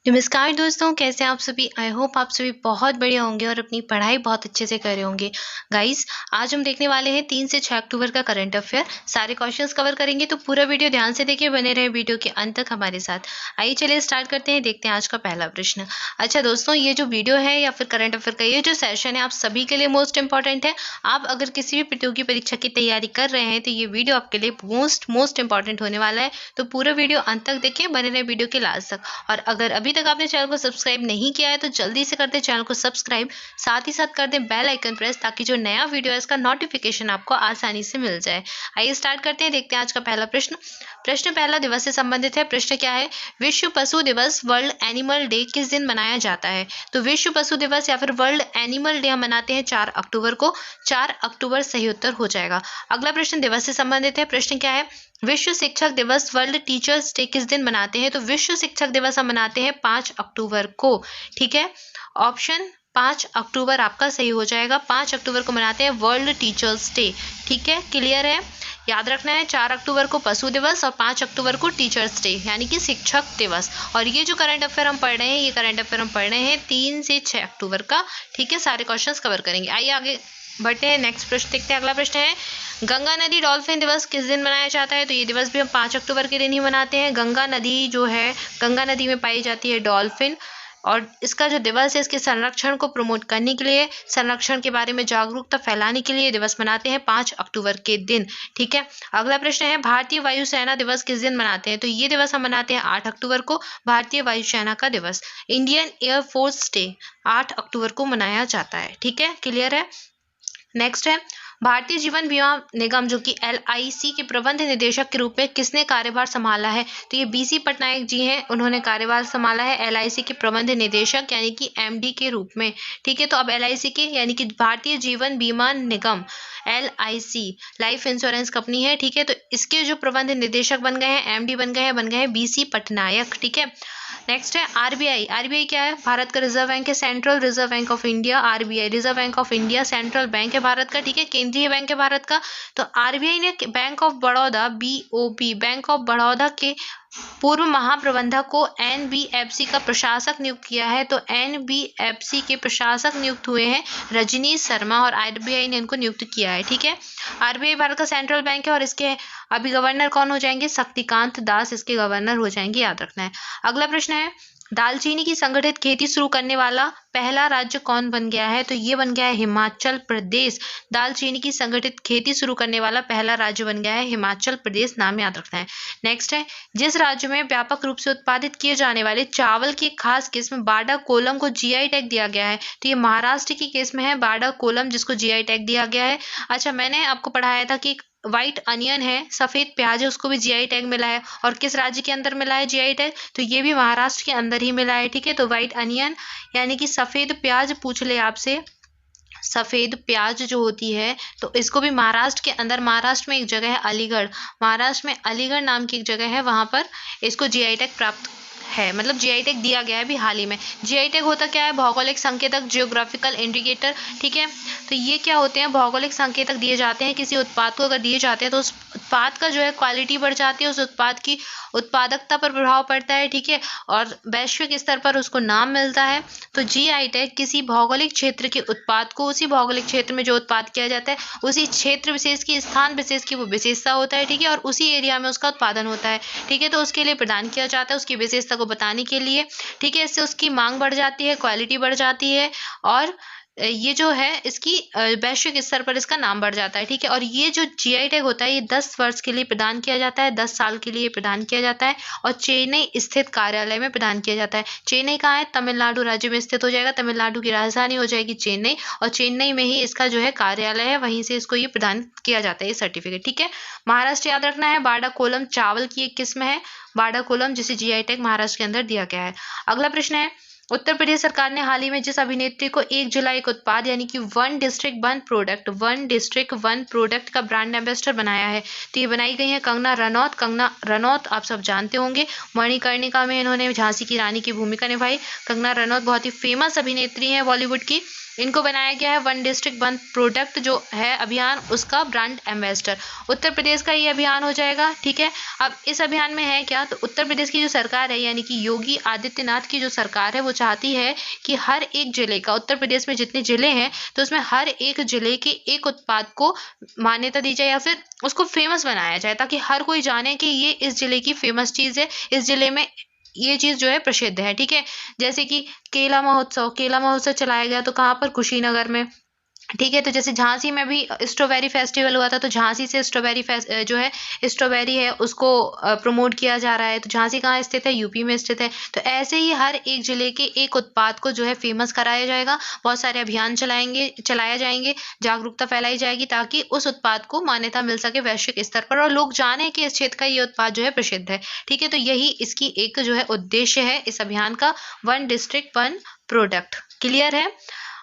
नमस्कार दोस्तों, कैसे हैं आप सभी। आई होप आप सभी बहुत बढ़िया होंगे और अपनी पढ़ाई बहुत अच्छे से कर रहे होंगे। गाइस, आज हम देखने वाले हैं 3 से 6 अक्टूबर का करंट अफेयर। सारे क्वेश्चंस कवर करेंगे, तो पूरा वीडियो ध्यान से देखिए, बने रहे वीडियो के अंत तक हमारे साथ। आइए चलिए स्टार्ट करते हैं, देखते हैं आज का पहला प्रश्न। अच्छा दोस्तों, ये जो वीडियो है या फिर करंट अफेयर का ये जो सेशन है, आप सभी के लिए मोस्ट इंपॉर्टेंट है। आप अगर किसी भी प्रतियोगी परीक्षा की तैयारी कर रहे हैं तो ये वीडियो आपके लिए मोस्ट इंपॉर्टेंट होने वाला है। तो पूरा वीडियो अंत तक देखिए, बने रहे वीडियो के लास्ट तक। और अगर अभी तक आपने चैनल को सब्सक्राइब नहीं किया है तो जल्दी से कर दें चैनल को सब्सक्राइब, साथ ही साथ कर दें बेल आइकन प्रेस, ताकि जो नया वीडियो है इसका नोटिफिकेशन आपको आसानी से मिल जाए। आइए स्टार्ट करते हैं, देखते हैं आज का पहला प्रश्न। प्रश्न पहला दिवस से संबंधित है। प्रश्न क्या है? विश्व पशु दिवस वर्ल्ड एनिमल डे किस दिन मनाया जाता है? तो विश्व पशु दिवस या फिर वर्ल्ड एनिमल डे हम मनाते हैं 4 अक्टूबर को। 4 अक्टूबर सही उत्तर हो जाएगा। अगला प्रश्न दिवस से संबंधित है। प्रश्न क्या है? विश्व शिक्षक दिवस वर्ल्ड टीचर्स डे किस दिन मनाते हैं? तो विश्व शिक्षक दिवस हम मनाते हैं 5 अक्टूबर को। ठीक है, ऑप्शन 5 अक्टूबर आपका सही हो जाएगा। 5 अक्टूबर को मनाते हैं वर्ल्ड टीचर्स डे। ठीक है, क्लियर है। याद रखना है, 4 अक्टूबर को पशु दिवस और 5 अक्टूबर को टीचर्स डे यानी कि शिक्षक दिवस। और ये जो करंट अफेयर हम पढ़ रहे हैं, ये करंट अफेयर हम पढ़ रहे हैं 3 से 6 अक्टूबर का। ठीक है, सारे क्वेश्चंस कवर करेंगे। आइए आगे बढ़ते हैं, नेक्स्ट प्रश्न देखते हैं। अगला प्रश्न है, गंगा नदी डॉल्फिन दिवस किस दिन मनाया जाता है? तो ये दिवस भी हम 5 अक्टूबर के दिन ही मनाते हैं। गंगा नदी जो है, गंगा नदी में पाई जाती है डॉल्फिन, और इसका जो दिवस है इसके संरक्षण को प्रमोट करने के लिए, संरक्षण के बारे में जागरूकता फैलाने के लिए दिवस मनाते हैं 5 अक्टूबर के दिन। ठीक है, अगला प्रश्न है, भारतीय वायुसेना दिवस किस दिन मनाते हैं? तो ये दिवस हम मनाते हैं 8 अक्टूबर को, भारतीय वायुसेना का दिवस। इंडियन एयरफोर्स डे 8 अक्टूबर को मनाया जाता है। ठीक है, क्लियर है। नेक्स्ट है, भारतीय जीवन बीमा निगम जो कि LIC के प्रबंध निदेशक के रूप में किसने कार्यभार संभाला है? तो ये BC पटनायक जी हैं, उन्होंने कार्यभार संभाला है LIC के प्रबंध निदेशक यानी कि MD के रूप में। ठीक है, तो अब LIC के यानी कि भारतीय जीवन बीमा निगम LIC लाइफ इंश्योरेंस कंपनी है। ठीक है, तो इसके जो प्रबंध निदेशक बन गए हैं, MD बन गए हैं BC पटनायक। ठीक है, नेक्स्ट है RBI क्या है? भारत का रिजर्व बैंक है, central reserve bank of India. RBI reserve bank of India, central bank है भारत का। ठीक है, केंद्रीय बैंक है भारत का। तो RBI ने bank of Baroda BOB bank of Baroda के पूर्व महाप्रबंधक को NBFC का प्रशासक नियुक्त किया है। तो NBFC के प्रशासक नियुक्त हुए हैं रजनीश शर्मा, और RBI ने इनको नियुक्त किया है। ठीक है, RBI भारत का सेंट्रल बैंक है और इसके अभी गवर्नर कौन हो जाएंगे? शक्तिकांत दास इसके गवर्नर हो जाएंगे, याद रखना है। अगला प्रश्न है, दालचीनी की संगठित खेती शुरू करने वाला पहला राज्य कौन बन गया है? तो ये बन गया है हिमाचल प्रदेश। दालचीनी की संगठित खेती शुरू करने वाला पहला राज्य बन गया है हिमाचल प्रदेश, नाम याद रखना है। नेक्स्ट है, जिस राज्य में व्यापक रूप से उत्पादित किए जाने वाले चावल की खास किस्म बाड़ा कोलम को GI टैग दिया गया है? तो ये महाराष्ट्र की किस्म है बाड़ा कोलम, जिसको GI टैग दिया गया है। अच्छा, मैंने आपको पढ़ाया था कि व्हाइट अनियन है, सफेद प्याज है, उसको भी GI टैग मिला है। और किस राज्य के अंदर मिला है GI टैग? तो ये भी महाराष्ट्र के अंदर ही मिला है। ठीक है, तो व्हाइट अनियन यानी कि सफेद प्याज पूछ ले आपसे, सफेद प्याज जो होती है, तो इसको भी महाराष्ट्र के अंदर, महाराष्ट्र में एक जगह है अलीगढ़, महाराष्ट्र में अलीगढ़ नाम की एक जगह है, वहां पर इसको GI टैग प्राप्त है, मतलब GI टैग दिया गया है अभी हाल ही में। GI टैग होता क्या है? भौगोलिक संकेतक, जियोग्राफिकल इंडिकेटर। ठीक है, तो ये क्या होते हैं? भौगोलिक संकेतक दिए जाते हैं किसी उत्पाद को, अगर दिए जाते हैं तो उस उत्पाद का जो है क्वालिटी बढ़ जाती है, उस उत्पाद की उत्पादकता पर प्रभाव पड़ता है। ठीक है, और वैश्विक स्तर पर उसको नाम मिलता है। तो GI टैग किसी भौगोलिक क्षेत्र के उत्पाद को, उसी भौगोलिक क्षेत्र में जो उत्पाद किया जाता है, उसी क्षेत्र विशेष की, स्थान विशेष की वो विशेषता होता है। ठीक है, और उसी एरिया में उसका उत्पादन होता है। ठीक है, तो उसके लिए प्रदान किया जाता है, उसकी विशेषता को बताने के लिए। ठीक है, इससे उसकी मांग बढ़ जाती है, क्वालिटी बढ़ जाती है, और ये जो है इसकी वैश्विक स्तर पर इसका नाम बढ़ जाता है। ठीक है, और ये जो GI टैग होता है ये 10 वर्ष के लिए प्रदान किया जाता है, 10 साल के लिए प्रदान किया जाता है, और चेन्नई स्थित कार्यालय में प्रदान किया जाता है। चेन्नई कहाँ है? तमिलनाडु राज्य में स्थित हो जाएगा, तमिलनाडु की राजधानी हो जाएगी चेन्नई, और चेन्नई में ही इसका जो है कार्यालय है, वहीं से इसको ये प्रदान किया जाता है ये सर्टिफिकेट। ठीक है, महाराष्ट्र याद रखना है, बाड़ा कोलम चावल की एक किस्म है, बाड़ा कोलम, जिसे GI टैग महाराष्ट्र के अंदर दिया गया है। अगला प्रश्न है, उत्तर प्रदेश सरकार ने हाल ही में जिस अभिनेत्री को 1 जुलाई एक उत्पाद यानी कि वन डिस्ट्रिक्ट वन प्रोडक्ट का ब्रांड एम्बेसडर बनाया है? तो ये बनाई गई है कंगना रनौत। कंगना रनौत आप सब जानते होंगे, मणिकर्णिका में इन्होंने झांसी की रानी की भूमिका निभाई। कंगना रनौत बहुत ही फेमस अभिनेत्री हैं बॉलीवुड की। इनको बनाया गया है वन डिस्ट्रिक्ट वन प्रोडक्ट जो है अभियान, उसका ब्रांड एम्बेसडर। उत्तर प्रदेश का ये अभियान हो जाएगा, ठीक है। अब इस अभियान में है क्या, तो उत्तर प्रदेश की जो सरकार है यानी कि योगी आदित्यनाथ की जो सरकार है वो चाहती है कि हर एक जिले का, उत्तर प्रदेश में जितने जिले हैं तो उसमें हर एक जिले के एक उत्पाद को मान्यता दी जाए या फिर उसको फेमस बनाया जाए, ताकि हर कोई जाने कि ये इस जिले की फेमस चीज़ है, इस जिले में ये चीज़ जो है प्रसिद्ध है, ठीक है। जैसे कि केला महोत्सव चलाया गया तो कहाँ पर, कुशीनगर में, ठीक है। तो जैसे झांसी में भी स्ट्रॉबेरी फेस्टिवल हुआ था, तो झांसी से जो है स्ट्रॉबेरी है उसको प्रमोट किया जा रहा है। तो झांसी कहाँ स्थित है, यूपी में स्थित है। तो ऐसे ही हर एक जिले के एक उत्पाद को जो है फेमस कराया जाएगा। बहुत सारे अभियान चलाए जाएंगे, जागरूकता फैलाई जाएगी ताकि उस उत्पाद को मान्यता मिल सके वैश्विक स्तर पर और लोग जाने कि इस क्षेत्र का ये उत्पाद जो है प्रसिद्ध है, ठीक है। तो यही इसकी एक जो है उद्देश्य है इस अभियान का, one district one product. Clear है।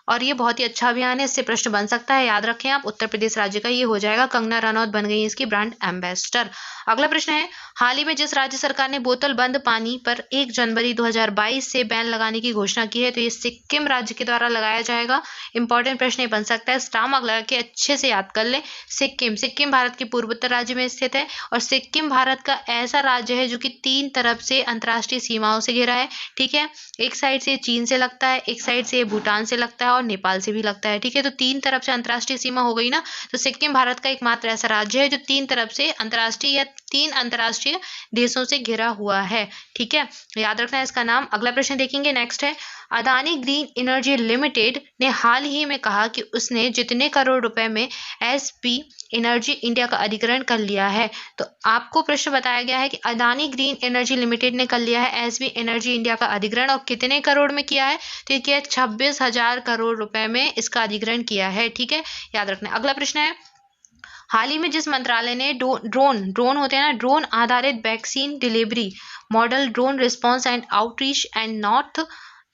और ये बहुत ही अच्छा अभियान है, इससे प्रश्न बन सकता है, याद रखें आप। उत्तर प्रदेश राज्य का ये हो जाएगा। कंगना रनौत बन गई इसकी ब्रांड एम्बेसडर। अगला प्रश्न है, हाल ही में जिस राज्य सरकार ने बोतल बंद पानी पर 1 जनवरी 2022 से बैन लगाने की घोषणा की है, तो ये सिक्किम राज्य के द्वारा लगाया जाएगा। इंपॉर्टेंट प्रश्न ये बन सकता है, स्टाम्प लगा के अच्छे से याद कर लें। सिक्किम भारत के पूर्वोत्तर राज्य में स्थित है और सिक्किम भारत का ऐसा राज्य है जो कि 3 तरफ से अंतर्राष्ट्रीय सीमाओं से घिरा है, ठीक है। एक साइड से चीन से लगता है, एक साइड से भूटान से लगता है और नेपाल से भी लगता है, ठीक है। तो 3 तरफ से अंतर्राष्ट्रीय सीमा हो गई ना। तो सिक्किम भारत का एकमात्र ऐसा राज्य है जो 3 तरफ से अंतर्राष्ट्रीय या 3 अंतर्राष्ट्रीय देशों से घिरा हुआ है, ठीक है। याद रखना है इसका नाम। अगला प्रश्न देखेंगे, नेक्स्ट है, अदानी ग्रीन एनर्जी लिमिटेड ने हाल ही में कहा कि उसने जितने करोड़ रुपए में एसपी एनर्जी इंडिया का अधिग्रहण कर लिया है। तो आपको प्रश्न बताया गया है कि अदानी ग्रीन एनर्जी लिमिटेड ने कर लिया है एसपी एनर्जी इंडिया का अधिग्रहण और कितने करोड़ में किया है, तो ये किया 26,000 करोड़ रुपए में इसका अधिग्रहण किया है, ठीक है। याद रखना। अगला प्रश्न है, हाल ही में जिस मंत्रालय ने ड्रोन होते हैं ना, ड्रोन आधारित vaccine delivery model drone response and outreach and north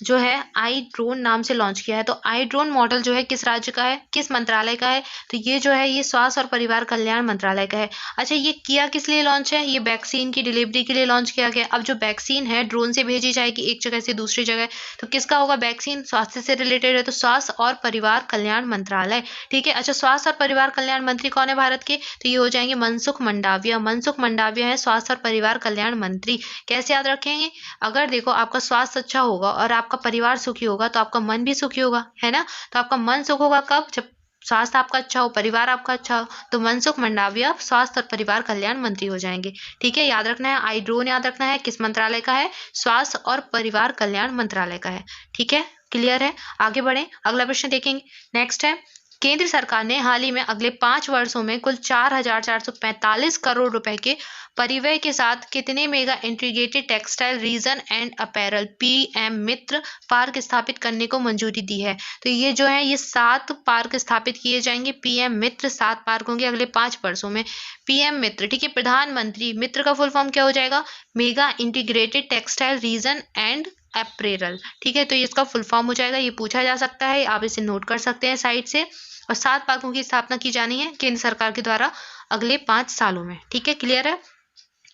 जो है आई ड्रोन नाम से लॉन्च किया है। तो आई ड्रोन मॉडल जो है किस राज्य का है, किस मंत्रालय का है, तो ये जो है ये स्वास्थ्य और परिवार कल्याण मंत्रालय का है। अच्छा, ये किया किस लिए लॉन्च है, ये वैक्सीन की डिलीवरी के लिए लॉन्च किया गया। अब जो वैक्सीन है ड्रोन से भेजी जाएगी एक जगह से दूसरी जगह, तो किसका होगा, वैक्सीन स्वास्थ्य से रिलेटेड है, तो स्वास्थ्य और परिवार कल्याण मंत्रालय, ठीक है। अच्छा, स्वास्थ्य और परिवार कल्याण मंत्री कौन है भारत के, तो ये हो जाएंगे मनसुख मंडाविया है स्वास्थ्य और परिवार कल्याण मंत्री। कैसे याद रखेंगे, अगर देखो आपका स्वास्थ्य अच्छा होगा और आपका परिवार सुखी होगा तो आपका मन भी सुखी होगा, है ना। तो आपका मन सुख होगा कब, जब स्वास्थ्य आपका अच्छा हो, परिवार आपका अच्छा हो। तो मनसुख मंडाविया स्वास्थ्य और परिवार कल्याण मंत्री हो जाएंगे, ठीक है। याद रखना है, आई ड्रोन याद रखना है किस मंत्रालय का है, स्वास्थ्य और परिवार कल्याण मंत्रालय का है, ठीक है। क्लियर है। आगे बढ़े, अगला प्रश्न देखेंगे। नेक्स्ट है, केंद्र सरकार ने हाल ही में अगले 5 वर्षों में कुल 4,445 करोड़ रुपए के परिव्यय के साथ कितने mega integrated textile region and apparel PM Mitra park स्थापित करने को मंजूरी दी है। तो ये जो है ये 7 पार्क स्थापित किए जाएंगे। पीएम मित्र 7 पार्क होंगे अगले 5 वर्षों में। पीएम मित्र, ठीक है। प्रधानमंत्री मित्र का फुल फॉर्म क्या हो जाएगा, mega integrated textile region and apparel, ठीक है। तो इसका फुल फॉर्म हो जाएगा, ये पूछा जा सकता है, आप इसे नोट कर सकते हैं साइड से। और 7 पार्कों की स्थापना की जानी है केंद्र सरकार के द्वारा अगले 5 सालों में, ठीक है। क्लियर है।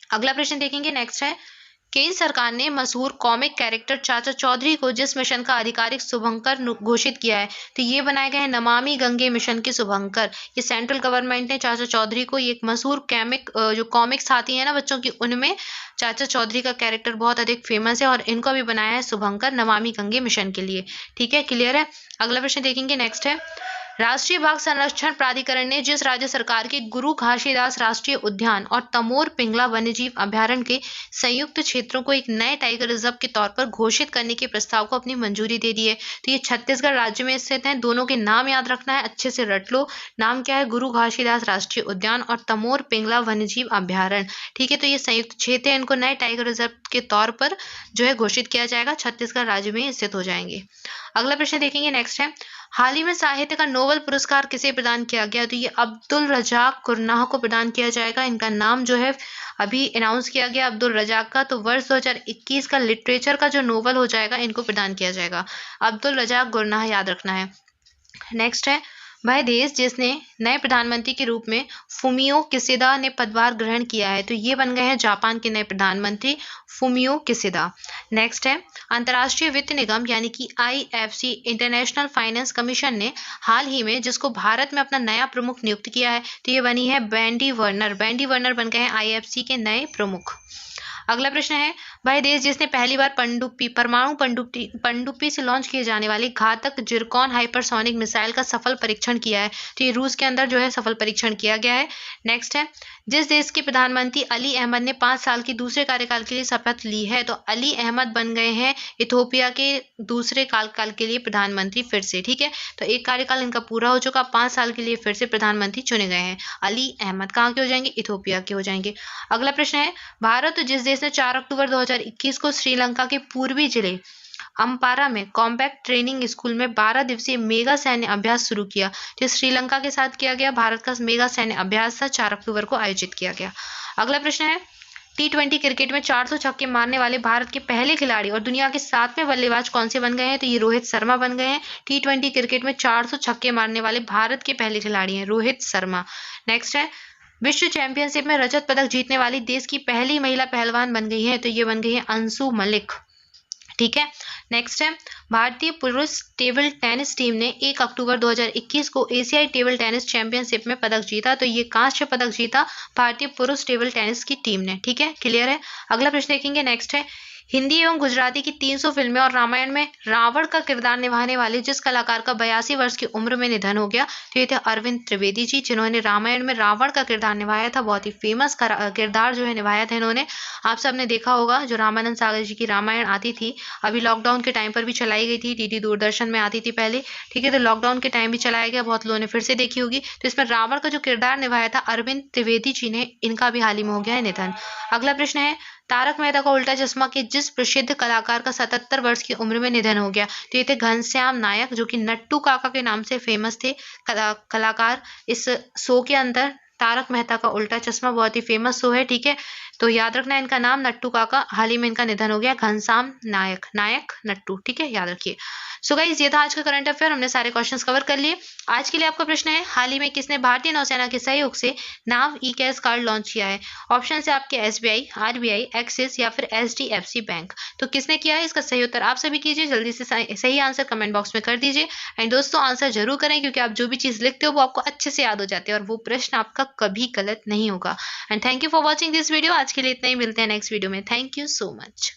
अगला प्रश्न देखेंगे, नेक्स्ट है, केंद्र सरकार ने मशहूर कॉमिक कैरेक्टर चाचा चौधरी को जिस मिशन का आधिकारिक शुभंकर घोषित किया है, तो ये बनाए गए हैं नमामि गंगे मिशन के शुभंकर। ये सेंट्रल गवर्नमेंट ने चाचा चौधरी को, ये एक मशहूर जो कॉमिक्स आती है ना बच्चों की, उनमें चाचा चौधरी का कैरेक्टर बहुत अधिक फेमस है और इनको अभी बनाया है शुभंकर नमामि गंगे मिशन के लिए, ठीक है। क्लियर है। अगला प्रश्न देखेंगे, नेक्स्ट है, राष्ट्रीय बाघ संरक्षण प्राधिकरण ने जिस राज्य सरकार के गुरु घासीदास राष्ट्रीय उद्यान और तमोर पिंगला वन्यजीव अभ्यारण्य के संयुक्त क्षेत्रों को एक नए टाइगर रिजर्व के तौर पर घोषित करने के प्रस्ताव को अपनी मंजूरी दे दी है। तो ये छत्तीसगढ़ राज्य में स्थित है। दोनों के नाम याद रखना है, अच्छे से रट लो। नाम क्या है, गुरु घासीदास राष्ट्रीय उद्यान और तमोर पिंगला वन्यजीव अभ्यारण्य, ठीक है। तो ये संयुक्त क्षेत्र है, इनको नए टाइगर रिजर्व के तौर पर जो है घोषित किया जाएगा, छत्तीसगढ़ राज्य में स्थित हो जाएंगे। अगला प्रश्न देखेंगे, नेक्स्ट है, हाल ही में साहित्य का नोबेल पुरस्कार किसे प्रदान किया गया, तो ये अब्दुल रजाक कुरनाह को प्रदान किया जाएगा। इनका नाम जो है अभी अनाउंस किया गया अब्दुल रजाक का। तो वर्ष 2021 का लिटरेचर का जो नोबेल हो जाएगा इनको प्रदान किया जाएगा, अब्दुल रजाक गुरनाह, याद रखना है। नेक्स्ट है, वह देश जिसने नए प्रधानमंत्री के रूप में फुमियो किसिदा ने पदभार ग्रहण किया है, तो ये बन गए हैं जापान के नए प्रधानमंत्री फुमियो किसिदा। नेक्स्ट है अंतर्राष्ट्रीय वित्त निगम यानी कि IFC इंटरनेशनल फाइनेंस कमीशन ने हाल ही में जिसको भारत में अपना नया प्रमुख नियुक्त किया है, तो ये बनी है वेंडी वर्नर। वेंडी वर्नर बन गए हैं IFC के नए प्रमुख। अगला प्रश्न है वह देश जिसने पहली बार परमाणु पनडुब्बी से लॉन्च किए जाने वाली घातक जिरकॉन हाइपरसोनिक मिसाइल का सफल परीक्षण किया है, तो ये रूस के अंदर जो है सफल परीक्षण किया गया है। नेक्स्ट है जिस देश के प्रधानमंत्री अली अहमद ने 5 साल की दूसरे कार्यकाल के लिए शपथ ली है, तो अली अहमद बन गए हैं इथोपिया के दूसरे कार्यकाल के लिए प्रधानमंत्री फिर से। ठीक है, तो एक कार्यकाल इनका पूरा हो चुका, 5 साल के लिए फिर से प्रधानमंत्री चुने गए हैं। अली अहमद कहाँ के हो जाएंगे? इथोपिया के हो जाएंगे। अगला प्रश्न है भारत जिस देश ने 4 अक्टूबर 2021 को श्रीलंका के पूर्वी जिले अम्पारा में कॉम्बैट ट्रेनिंग स्कूल में 12 दिवसीय मेगा सैन्य अभ्यास शुरू किया, जो श्रीलंका के साथ किया गया भारत का मेगा सैन्य अभ्यास था, 4 अक्टूबर को आयोजित किया गया। अगला प्रश्न है T20 क्रिकेट में 400 छक्के मारने वाले भारत के पहले खिलाड़ी और दुनिया के 7वें बल्लेबाज कौन से बन गए हैं? तो ये रोहित शर्मा बन गए हैं। T20 क्रिकेट में 400 छक्के मारने वाले भारत के पहले खिलाड़ी हैं रोहित शर्मा। नेक्स्ट है विश्व चैंपियनशिप में रजत पदक जीतने वाली देश की पहली महिला पहलवान बन गई है, तो ये बन गई है अंशु मलिक। ठीक है, नेक्स्ट है भारतीय पुरुष टेबल टेनिस टीम ने 1 अक्टूबर 2021 को एशियाई टेबल टेनिस चैंपियनशिप में पदक जीता, तो ये कांस्य पदक जीता भारतीय पुरुष टेबल टेनिस की टीम ने। ठीक है, क्लियर है। अगला प्रश्न देखेंगे। नेक्स्ट है हिंदी एवं गुजराती की 300 फिल्में और रामायण में रावण का किरदार निभाने वाले जिस कलाकार का 82 वर्ष की उम्र में निधन हो गया, तो ये थे अरविंद त्रिवेदी जी, जिन्होंने रामायण में रावण का किरदार निभाया था। बहुत ही फेमस किरदार जो है निभाया था इन्होंने। आप सबने देखा होगा जो रामानंद सागर जी की रामायण आती थी, अभी लॉकडाउन के टाइम पर भी चलाई गई थी, DD दूरदर्शन में आती थी पहले। ठीक है, तो लॉकडाउन के टाइम भी चलाया गया, बहुत लोगों ने फिर से देखी होगी। तो इसमें रावण का जो किरदार निभाया था अरविंद त्रिवेदी जी ने, इनका भी हाल ही में हो गया है निधन। अगला प्रश्न है तारक मेहता का उल्टा चश्मा के जिस प्रसिद्ध कलाकार का 77 वर्ष की उम्र में निधन हो गया, तो ये थे घनश्याम नायक, जो कि नट्टू काका के नाम से फेमस थे कलाकार। इस शो के अंदर तारक मेहता का उल्टा चश्मा बहुत ही फेमस शो है। ठीक है, तो याद रखना इनका नाम नट्टू काका, हाल ही में इनका निधन हो गया, घनश्याम नायक, नायक नट्टू। ठीक है, याद रखिए। सो गाइस ये था आज का करंट अफेयर, हमने सारे क्वेश्चंस कवर कर लिए। आज के लिए आपका प्रश्न है हाल ही में किसने भारतीय नौसेना के सहयोग से नाव ई-कैश कार्ड लॉन्च किया है? ऑप्शन है आपके SBI, RBI, एक्सिस या फिर HDFC बैंक। तो किसने किया है इसका सही उत्तर आप सभी कीजिए, जल्दी से सही आंसर कमेंट बॉक्स में कर दीजिए। एंड दोस्तों आंसर जरूर करें, क्योंकि आप जो भी चीज लिखते हो वो आपको अच्छे से याद हो जाती है और वो प्रश्न आपका कभी गलत नहीं होगा। And thank you for watching this video. आज के लिए इतना ही, मिलते हैं नेक्स्ट वीडियो में। Thank you so much.